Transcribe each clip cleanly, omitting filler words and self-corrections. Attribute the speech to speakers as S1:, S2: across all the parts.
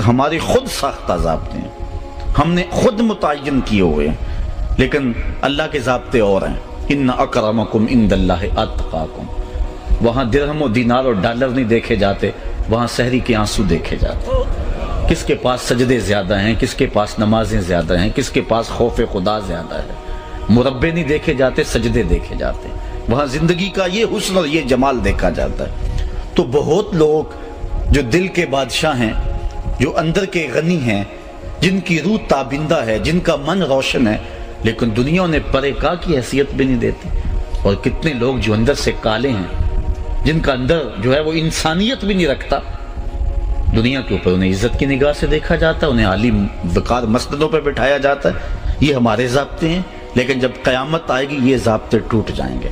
S1: ہماری خود ساختہ ضابطے ہیں، ہم نے خود متعین کیے ہوئے ہیں، لیکن اللہ کے ضابطے اور ہیں۔ ان اکرمکم عند اللہ اتقاکم۔ وہاں درہم و دینار اور ڈالر نہیں دیکھے جاتے، وہاں سحری کے آنسو دیکھے جاتے۔ کس کے پاس سجدے زیادہ ہیں، کس کے پاس نمازیں زیادہ ہیں، کس کے پاس خوف خدا زیادہ ہے۔ مربے نہیں دیکھے جاتے، سجدے دیکھے جاتے۔ وہاں زندگی کا یہ حسن اور یہ جمال دیکھا جاتا ہے۔ تو بہت لوگ جو دل کے بادشاہ ہیں، جو اندر کے غنی ہیں، جن کی روح تابندہ ہے، جن کا من روشن ہے، لیکن دنیا انہیں پرے کا کی حیثیت بھی نہیں دیتی۔ اور کتنے لوگ جو اندر سے کالے ہیں، جن کا اندر جو ہے وہ انسانیت بھی نہیں رکھتا، دنیا کے اوپر انہیں عزت کی نگاہ سے دیکھا جاتا ہے، انہیں عالی وقار مسندوں پہ بٹھایا جاتا ہے۔ یہ ہمارے ضابطے ہیں، لیکن جب قیامت آئے گی یہ ضابطے ٹوٹ جائیں گے۔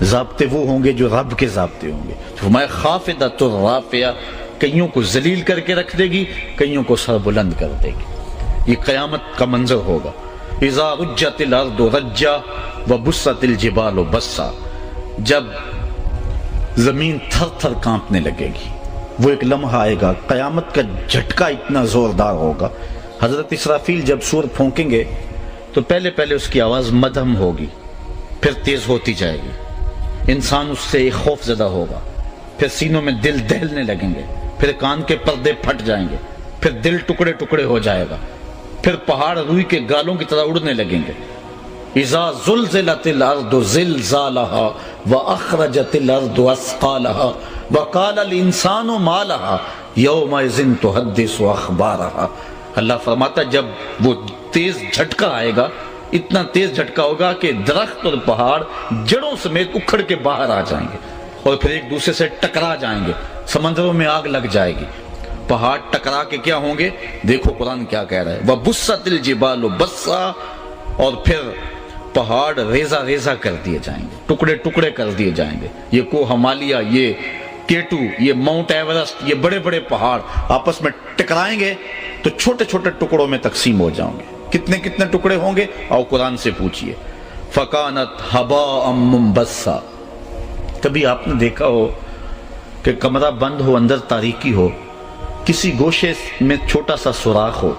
S1: ضابطے وہ ہوں گے جو رب کے ضابطے ہوں گے۔ فرمایا خافضۃ رافعہ، کئیوں کو ذلیل کر کے رکھ دے گی، کئیوں کو سر بلند کر دے گی۔ یہ قیامت کا منظر ہوگا۔ اذا رجت الارض رجا وبست الجبال بسا، جب زمین تھر تھر کانپنے لگے گی، وہ ایک لمحہ آئے گا، قیامت کا جھٹکا اتنا زوردار ہوگا۔ حضرت اسرافیل جب سور پھونکیں گے تو پہلے اس کی آواز مدھم ہوگی، پھر تیز ہوتی جائے گی، انسان اس سے خوف زدہ ہوگا، پھر سینوں میں دل دہلنے لگیں گے، پھر کان کے پردے پھٹ جائیں گے، پھر دل ٹکڑے ٹکڑے ہو جائے گا، پھر پہاڑ روئی کے گالوں کی طرح اڑنے لگیں گے۔ اذا زلزلت الارض زلزالها واخرجت الارض اثقالها وقال الانسان ما لها يومئذ تحدث اخبارها۔ اللہ فرماتا جب وہ تیز جھٹکا آئے گا، اتنا تیز جھٹکا ہوگا کہ درخت اور پہاڑ جڑوں سمیت اکھڑ کے باہر آ جائیں گے اور پھر ایک دوسرے سے ٹکرا جائیں گے، سمندروں میں آگ لگ جائے گی، پہاڑ ٹکرا کے کیا ہوں گے؟ دیکھو قرآن کیا کہہ رہا ہے، وَبُسَّتِ الْجِبَالُ بَسًّا، اور پھر پہاڑ ریزہ ریزہ کر دیے جائیں گے، ٹکڑے ٹکڑے کر دیے جائیں گے۔ یہ کوہ ہمالیہ، یہ کیٹو، یہ ماؤنٹ ایورسٹ، یہ بڑے بڑے پہاڑ آپس میں ٹکرائیں گے تو چھوٹے چھوٹے ٹکڑوں میں تقسیم ہو جائیں گے۔ کتنے کتنے ٹکڑے ہوں گے؟ اور قرآن سے پوچھئے۔ فَكَانَتْ هَبَاءً مُنبَثًّا۔ کبھی آپ نے دیکھا ہو کہ کمرہ بند ہو، اندر تاریکی ہو، کسی گوشے میں چھوٹا سا سوراخ ہو،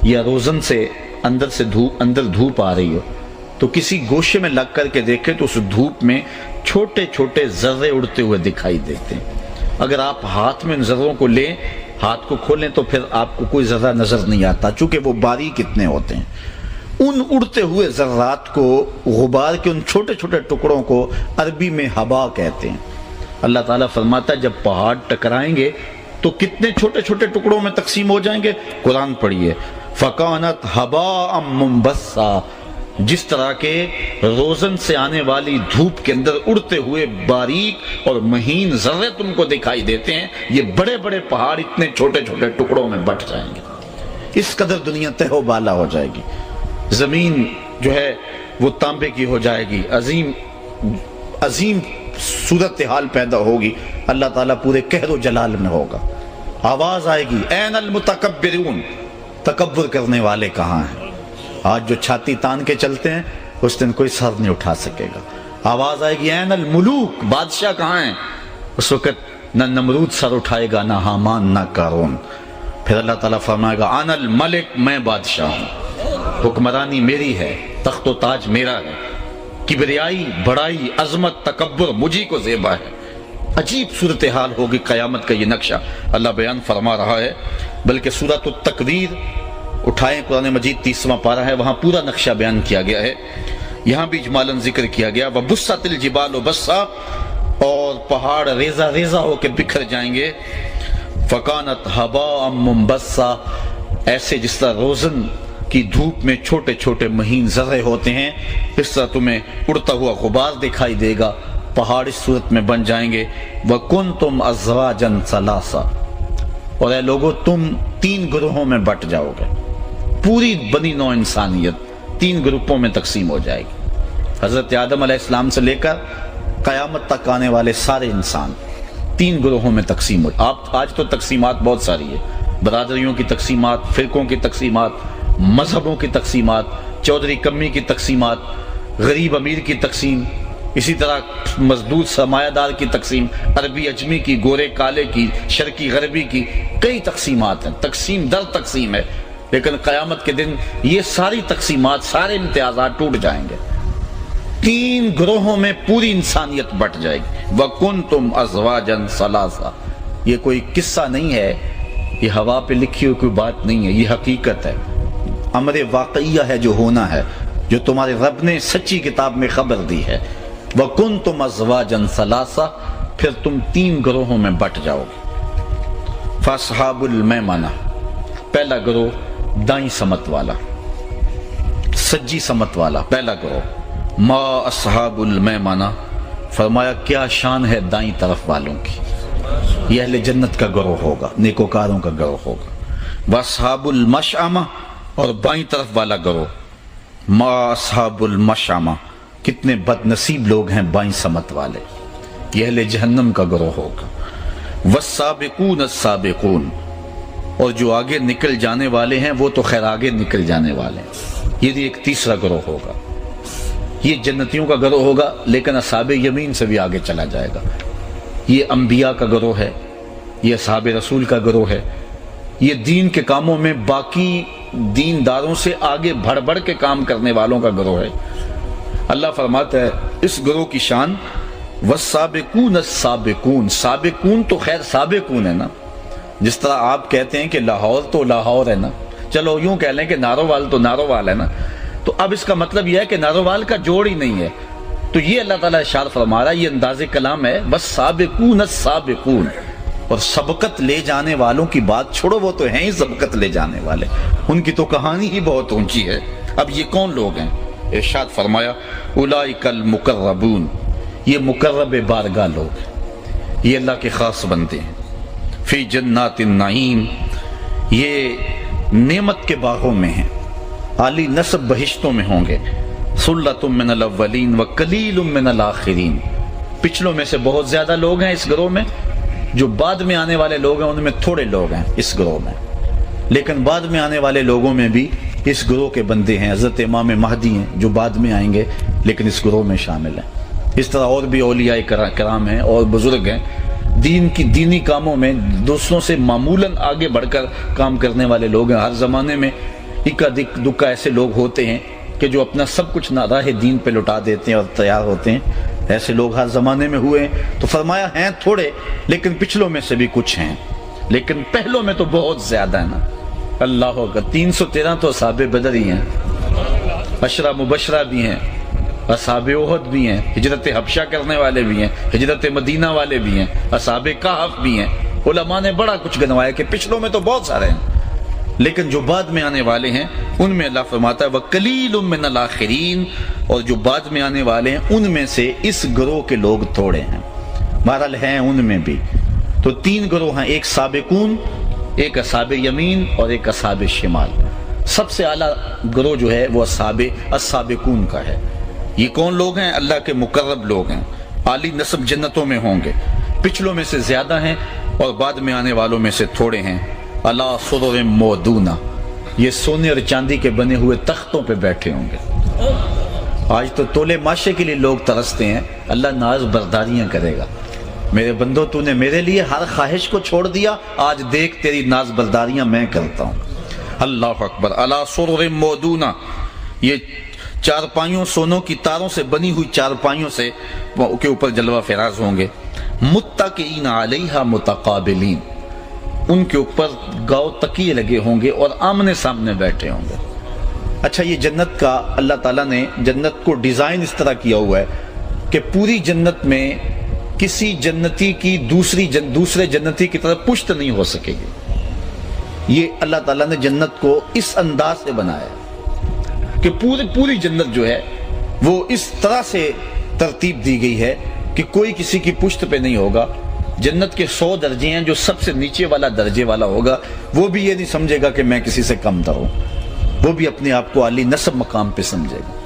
S1: یا روزن سے اندر دھوپ آ رہی ہو، تو کسی گوشے میں لگ کر کے دیکھیں تو اس دھوپ میں چھوٹے چھوٹے ذرے اڑتے ہوئے دکھائی دیتے ہیں۔ اگر آپ ہاتھ میں ان ذروں کو لیں، ہاتھ کو کھولیں تو پھر آپ کو کوئی ذرہ نظر نہیں آتا، چونکہ وہ باریک اتنے ہوتے ہیں۔ ان اڑتے ہوئے ذرات کو، غبار کے ان چھوٹے چھوٹے ٹکڑوں کو عربی میں ہوا کہتے ہیں۔ اللہ تعالیٰ فرماتا ہے جب پہاڑ ٹکرائیں گے تو کتنے چھوٹے چھوٹے ٹکڑوں میں تقسیم ہو جائیں گے؟ قرآن پڑھیے، فَكَانَتْ هَبَاءً مُنبَثًّا۔ جس طرح کے روزن سے آنے والی دھوپ کے اندر اڑتے ہوئے باریک اور مہین ذرے تم کو دکھائی دیتے ہیں، یہ بڑے بڑے پہاڑ اتنے چھوٹے چھوٹے ٹکڑوں میں بٹ جائیں گے۔ اس قدر دنیا تہ و بالا ہو جائے گی، زمین جو ہے وہ تانبے کی ہو جائے گی، عظیم صورتحال پیدا ہوگی، اللہ تعالیٰ پورے قہر و جلال میں ہوگا۔ آواز آئے گی، این المتکبرون، تکبر کرنے والے کہاں ہیں؟ آج جو چھاتی تان کے چلتے ہیں اس دن کوئی سر نہیں اٹھا سکے گا۔ آواز آئے گی، این الملوک، بادشاہ کہاں ہیں؟ اس وقت نہ نمرود سر اٹھائے گا، نہ حامان، نہ قارون۔ پھر اللہ تعالیٰ فرمائے گا، انا الملک، میں بادشاہ ہوں، حکمرانی میری ہے، تخت و تاج میرا ہے، کبریائی، بڑائی، عظمت، تکبر مجھی کو زیبا ہے۔ عجیب صورتحال ہوگی قیامت کا یہ نقشہ اللہ بیان فرما رہا ہے۔ بلکہ سورۃ التکویر اٹھائیں، قرآن مجید 30واں پارہ ہے، وہاں پورا نقشہ بیان کیا گیا ہے۔ یہاں بھی اجمالاً ذکر کیا گیا، وَبُسَّتِ الْجِبَالُ بَسًّا، اور پہاڑ ریزہ ریزہ ہو کے بکھر جائیں گے۔ فَكَانَتْ هَبَاءً مُنبَثًّا، ایسے جس طرح روزن کی دھوپ میں چھوٹے چھوٹے مہین ذرے ہوتے ہیں، اس طرح تمہیں اڑتا ہوا غبار دکھائی دے گا، پہاڑ اس صورت میں بن جائیں گے۔ وَكُنْتُمْ أَزْوَاجًا ثَلَاثًا، اور اے لوگو تم 3 گروہوں میں بٹ جاؤ گے، پوری بنی نوع انسانیت 3 گروپوں میں تقسیم ہو جائے گی۔ حضرت آدم علیہ السلام سے لے کر قیامت تک آنے والے سارے انسان 3 گروہوں میں تقسیم ہو۔ آج تو تقسیمات بہت ساری ہے، برادریوں کی تقسیمات، فرقوں کی تقسیمات، مذہبوں کی تقسیمات، چودھری کمی کی تقسیمات، غریب امیر کی تقسیم، اسی طرح مزدور سرمایہ دار کی تقسیم، عربی اجمی کی، گورے کالے کی، شرقی غربی کی، کئی تقسیمات ہیں، تقسیم در تقسیم ہے، لیکن قیامت کے دن یہ ساری تقسیمات، سارے امتیازات ٹوٹ جائیں گے، 3 گروہوں میں پوری انسانیت بٹ جائے گی۔ وَكُنْتُمْ أَزْوَاجًا ثَلَاثًا، یہ کوئی قصہ نہیں ہے، یہ ہوا پہ لکھی ہوئی کوئی بات نہیں ہے، یہ حقیقت ہے، امر واقعیہ ہے جو ہونا ہے، جو تمہارے رب نے سچی کتاب میں خبر دی ہے۔ وَكُنْتُمْ أَزْوَاجًا ثَلَاثًا، پھر تم 3 گروہوں میں بٹ جاؤ گے۔ فَأَصْحَابُ الْمَيْمَنَةِ، پہلا گروہ دائیں سمت والا، سجی سمت والا پہلا گروہ۔ ما اصحاب المیمنہ، فرمایا کیا شان ہے دائیں طرف والوں کی، یہ اہل جنت کا گروہ ہوگا، نیکوکاروں کا گروہ ہوگا۔ واصحاب المشأمہ، اور بائیں طرف والا گروہ۔ ما اصحاب المشأمہ، کتنے بد نصیب لوگ ہیں بائیں سمت والے، یہ اہل جہنم کا گروہ ہوگا۔ والسابقون السابقون، اور جو آگے نکل جانے والے ہیں وہ تو خیر آگے نکل جانے والے ہیں، یہ بھی ایک تیسرا گروہ ہوگا، یہ جنتیوں کا گروہ ہوگا، لیکن اصحاب یمین سے بھی آگے چلا جائے گا۔ یہ انبیاء کا گروہ ہے، یہ اصحاب رسول کا گروہ ہے، یہ دین کے کاموں میں باقی دینداروں سے آگے بڑھ بڑھ کے کام کرنے والوں کا گروہ ہے۔ اللہ فرماتا ہے اس گروہ کی شان والسابقون السابقون، سابقون تو خیر سابقون ہے نا، جس طرح آپ کہتے ہیں کہ لاہور تو لاہور ہے نا، چلو یوں کہہ لیں کہ نارووال تو نارووال ہے نا، تو اب اس کا مطلب یہ ہے کہ نارووال کا جوڑ ہی نہیں ہے، تو یہ اللہ تعالیٰ ارشاد فرما رہا ہے، یہ انداز کلام ہے، بس سابقون السابقون، اور سبقت لے جانے والوں کی بات چھوڑو، وہ تو ہیں ہی سبقت لے جانے والے، ان کی تو کہانی ہی بہت اونچی ہے۔ اب یہ کون لوگ ہیں؟ ارشاد فرمایا اولئک المقربون، یہ مقرب بارگاہ لوگ ہیں، یہ اللہ کے خاص بندے ہیں۔ فی جنات النعیم، یہ نعمت کے باغوں میں ہیں، عالی نسب بہشتوں میں ہوں گے۔ ثلۃ من الاولین وقلیل من الاخرین، پچھلوں میں سے بہت زیادہ لوگ ہیں اس گروہ میں، جو بعد میں آنے والے لوگ ہیں ان میں تھوڑے لوگ ہیں اس گروہ میں، لیکن بعد میں آنے والے لوگوں میں بھی اس گروہ کے بندے ہیں، حضرت امام مہدی ہیں جو بعد میں آئیں گے لیکن اس گروہ میں شامل ہیں۔ اس طرح اور بھی اولیاء کرام ہیں اور بزرگ ہیں، دین کی دینی کاموں میں دوسروں سے معمولاً آگے بڑھ کر کام کرنے والے لوگ ہیں۔ ہر زمانے میں اکا دکا ایسے لوگ ہوتے ہیں کہ جو اپنا سب کچھ راہ دین پہ لٹا دیتے ہیں اور تیار ہوتے ہیں، ایسے لوگ ہر زمانے میں ہوئے ہیں۔ تو فرمایا ہیں تھوڑے، لیکن پچھلوں میں سے بھی کچھ ہیں، لیکن پہلوں میں تو بہت زیادہ ہے نا۔ اللہ اکبر، 313 تو اصحاب بدر ہی ہیں، عشرہ مبشرہ بھی ہیں، اصحاب احد بھی ہیں، ہجرت حبشہ کرنے والے بھی ہیں، ہجرت مدینہ والے بھی ہیں، اصحاب کہف بھی ہیں۔ علماء نے بڑا کچھ گنوایا کہ پچھلوں میں تو بہت سارے ہیں، لیکن جو بعد میں آنے والے ہیں ان میں اللہ فرماتا ہے وَقَلِيلٌ مِّنَ الْآخِرِينَ، اور جو بعد میں آنے والے ہیں ان میں سے اس گروہ کے لوگ تھوڑے ہیں، بہرحال ہیں ان میں بھی۔ تو 3 گروہ ہیں، ایک سابقون، ایک اصحاب یمین اور ایک اصحاب شمال۔ سب سے اعلیٰ گروہ جو ہے وہ اصحاب السابقون کا ہے۔ یہ کون لوگ ہیں؟ اللہ کے مقرب لوگ ہیں، عالی نسب جنتوں میں ہوں گے، پچھلوں میں سے زیادہ ہیں اور بعد میں آنے والوں میں سے تھوڑے ہیں۔ علی سرر مودونہ، یہ سونے اور چاندی کے بنے ہوئے تختوں پہ بیٹھے ہوں گے۔ آج تو تولے ماشے کے لیے لوگ ترستے ہیں، اللہ ناز برداریاں کرے گا۔ میرے بندو تو نے میرے لیے ہر خواہش کو چھوڑ دیا، آج دیکھ تیری ناز برداریاں میں کرتا ہوں۔ اللہ اکبر۔ علی سرر مودونہ، یہ چارپائیوں، سونوں کی تاروں سے بنی ہوئی چارپائیوں سے کے اوپر جلوہ فراز ہوں گے۔ متکئین علیہا متقابلین، ان کے اوپر گاؤ تکیے لگے ہوں گے اور آمنے سامنے بیٹھے ہوں گے۔ اچھا، یہ جنت کا اللہ تعالیٰ نے جنت کو ڈیزائن اس طرح کیا ہوا ہے کہ پوری جنت میں کسی جنتی کی دوسرے جنتی کی طرف پشت نہیں ہو سکے گی۔ یہ اللہ تعالیٰ نے جنت کو اس انداز سے بنایا ہے کہ پوری جنت جو ہے وہ اس طرح سے ترتیب دی گئی ہے کہ کوئی کسی کی پشت پہ نہیں ہوگا۔ جنت کے 100 درجے ہیں، جو سب سے نیچے والا درجے والا ہوگا وہ بھی یہ نہیں سمجھے گا کہ میں کسی سے کم تر ہوں، وہ بھی اپنے آپ کو عالی نسب مقام پہ سمجھے گا،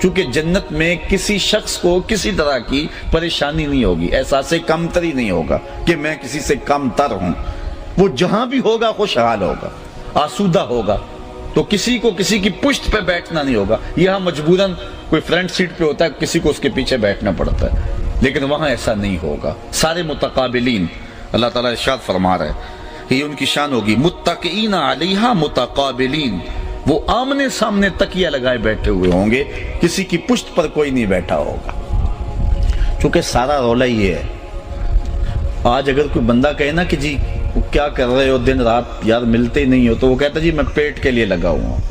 S1: چونکہ جنت میں کسی شخص کو کسی طرح کی پریشانی نہیں ہوگی، احساس کم تری نہیں ہوگا کہ میں کسی سے کم تر ہوں۔ وہ جہاں بھی ہوگا خوشحال ہوگا، آسودہ ہوگا، تو کسی کو کسی کی پشت پہ بیٹھنا نہیں ہوگا۔ یہاں مجبوراً کوئی فرنٹ سیٹ پہ ہوتا ہے، کسی کو اس کے پیچھے بیٹھنا پڑتا ہے، لیکن وہاں ایسا نہیں ہوگا، سارے متقابلین۔ اللہ تعالیٰ ارشاد فرما رہا ہے، یہ ان کی شان ہوگی، متقئین علیہا متقابلین، وہ آمنے سامنے تکیہ لگائے بیٹھے ہوئے ہوں گے، کسی کی پشت پر کوئی نہیں بیٹھا ہوگا۔ چونکہ سارا رولا یہ ہے، آج اگر کوئی بندہ کہے نا کہ جی کیا کر رہے ہو دن رات یار ملتے ہی نہیں ہو، تو وہ کہتا جی میں پیٹ کے لیے لگا ہوا ہوں۔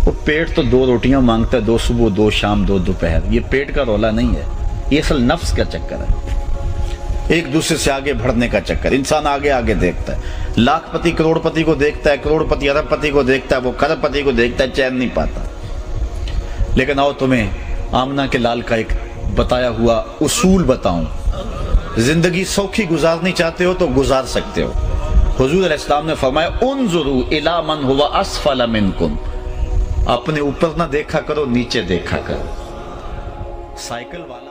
S1: وہ پیٹ تو 2 روٹیاں مانگتا ہے، 2 صبح 2 شام 2 دوپہر، یہ پیٹ کا رولا نہیں ہے، یہ اصل نفس کا چکر ہے، ایک دوسرے سے آگے بڑھنے کا چکر۔ انسان آگے آگے دیکھتا ہے، لاکھ پتی کروڑ پتی کو دیکھتا ہے، کروڑ پتی ارب پتی کو دیکھتا ہے، وہ کھرب پتی کو دیکھتا ہے، چین نہیں پاتا۔ لیکن آؤ تمہیں آمنہ کے لال کا ایک بتایا ہوا اصول بتاؤں، زندگی سوکھی گزارنی چاہتے ہو تو گزار سکتے ہو۔ حضور علیہ السلام نے فرمایا انظروا الی من هو اسفل منکم، اپنے اوپر نہ دیکھا کرو، نیچے دیکھا کرو۔ سائیکل والا